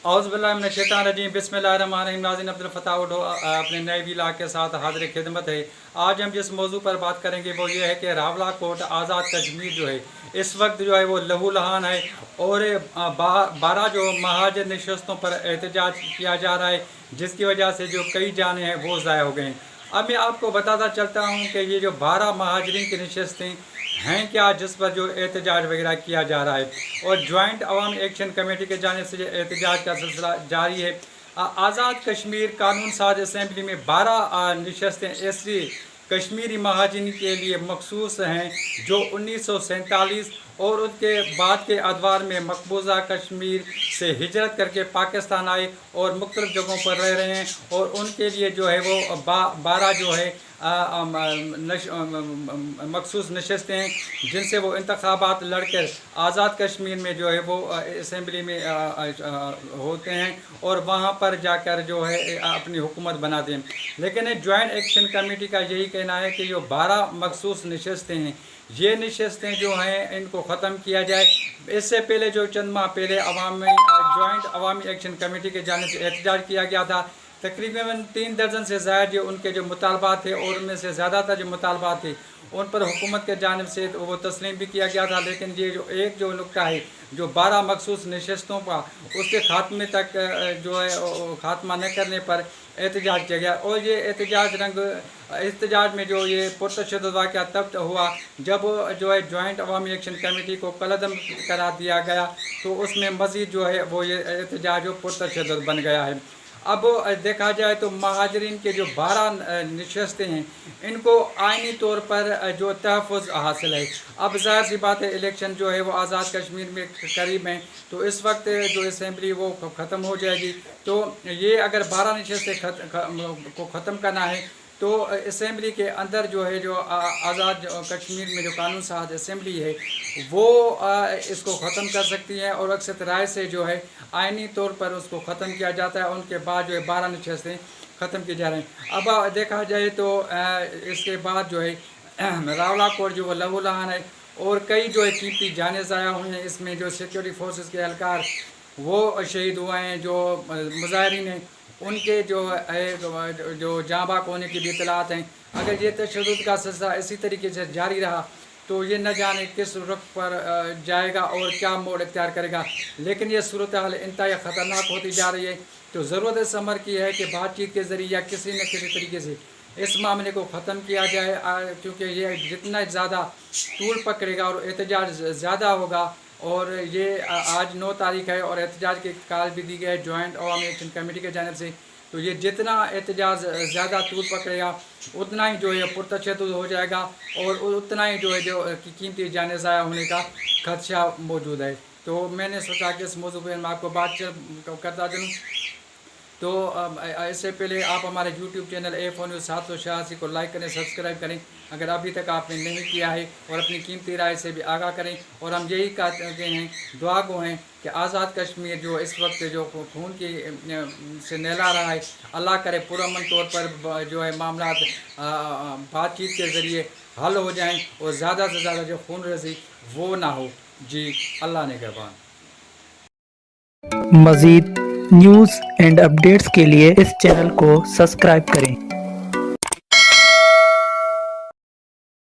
औज़ुबिल्लाहिमिनश्शैतानिर्रजीम बिस्मिल्लाहिर्रहमानिर्रहीम। नाज़रीन, अब्दुल फ़त्ताह उडो अपने नए व्लॉग के साथ हाज़िर खिदमत है। आज हम जिस मौजू पर बात करेंगे वो ये है कि रावला कोट आज़ाद कश्मीर जो है इस वक्त जो है वो लहू लहान है और 12 जो महाजर नशस्तों पर एहतजाज किया जा रहा है, जिसकी वजह से जो कई जानें हैं वो ज़ाया हो गए हैं। अब मैं आपको बताता चलता हूँ कि ये जो 12 महाजरीन की नशस्तें हैं क्या, जिस पर जो एहतजाज वगैरह किया जा रहा है, और जॉइंट अवामी एक्शन कमेटी के जानिब से एहतजाज का सिलसिला जारी है। आज़ाद कश्मीर कानून साज असम्बली में 12 नशस्तें ऐसी कश्मीरी महाजरीन के लिए मखसूस हैं जो 1947 और उसके बाद के अदवार में मकबूजा कश्मीर से हिजरत करके पाकिस्तान आए और मुख्तलिफ़ जगहों पर रह रहे हैं, और उनके लिए जो है वो 12 जो है मखसूस नशस्तें हैं, जिनसे वो इंतखाबात लड़कर आज़ाद कश्मीर में जो है वो असम्बली में होते हैं और वहाँ पर जाकर जो है अपनी हुकूमत बना दें। लेकिन जॉइंट एक्शन कमेटी का यही कहना है कि जो 12 मखसूस नशस्तें हैं, ये नशस्तें जो हैं इनको ख़त्म किया जाए। इससे पहले जो चंद माह पहले जॉइंट अवामी एक्शन कमेटी के जानिब से एहतजाज किया गया था। तकरीबन 3 दर्जन से ज़्यादा जो उनके जो मुतालबात थे, और उनमें से ज़्यादातर जो मुतालबात थे उन पर हुकूमत के जानिब से वो तस्लीम भी किया गया था। लेकिन ये जो एक जो नुक्ता है जो 12 मखसूस नशस्तों का, उसके खात्मे तक जो है खात्मा न करने पर एहतजाज किया गया। और ये एहतजाज में जो ये पुरतशद्दुद वाक़या तब हुआ जब जो है जॉइंट अवामी एक्शन कमेटी को कलअदम करार दिया गया, तो उसमें मज़ीद जो है वो ये एहतजाज पुरतशद्दुद बन गया है। अब देखा जाए तो महाजरीन के जो 12 नशस्तें हैं, इनको आइनी तौर पर जो तहफ़्फ़ुज़ हासिल है। अब ज़ाहिर सी बात है, इलेक्शन जो है वो आज़ाद कश्मीर में करीब हैं, तो इस वक्त जो असम्बली वो ख़त्म हो जाएगी। तो ये अगर 12 नशस्तें को ख़त्म करना है तो असम्बली के अंदर जो है जो आज़ाद कश्मीर में जो कानून साज असम्बली है वो इसको ख़त्म कर सकती है, और अक्सर राय से जो है आइनी तौर पर उसको ख़त्म किया जाता है। उनके बाद जो है 12 नशस्तें ख़त्म की जा रही हैं। अब देखा जाए तो इसके बाद जो है रावला कोट जो वो लहू लहान है, और कई जो है कीमती जानें ज़ाया हुई हैं। इसमें जो सिक्योरिटी फोर्सेस के एहलकार वो शहीद हुए हैं, जो मुजाहिरीन हैं उनके जो है जो जाँ बाक होने की भी इतलात हैं। अगर ये तशद्दुद का सिलसिला इसी तरीके से जारी रहा तो ये न जाने किस रुख पर जाएगा और क्या मोड़ इख्तियार करेगा। लेकिन ये सूरत हाल इंतहाई ख़तरनाक होती जा रही है। तो ज़रूरत इस अमर की है कि बातचीत के ज़रिए या किसी न किसी तरीके से इस मामले को ख़त्म किया जाए, क्योंकि ये जितना ज़्यादा तूल पकड़ेगा और एहतजाज ज़्यादा होगा। और ये आज 9 तारीख है और एहतजाज की कॉल भी दी गई है जॉइंट अवामी एक्शन कमेटी के जानिब से। तो ये जितना एहतजाज ज़्यादा तूल पकड़ेगा उतना ही जो है पुरतशद्दुद हो जाएगा, और उतना ही जो है जो कीमती जानें ज़ाया होने का खदशा मौजूद है। तो मैंने सोचा कि इस मौजू पर मैं आपको बात करता चलूँ। तो इससे पहले आप हमारे यूट्यूब चैनल A4 News 786 को लाइक करें, सब्सक्राइब करें अगर अभी तक आपने नहीं किया है, और अपनी कीमती राय से भी आगाह करें। और हम यही कहते हैं, दुआ गो हैं कि आज़ाद कश्मीर जो इस वक्त जो खून की से नहला रहा है, अल्लाह करे पुरअमन तौर पर जो है मामला बातचीत के ज़रिए हल हो जाएँ, और ज़्यादा से ज़्यादा जो खून रजी वो ना हो। जी, अल्लाह ने कहबान। मज़ीद न्यूज़ एंड अपडेट्स के लिए इस चैनल को सब्सक्राइब करें।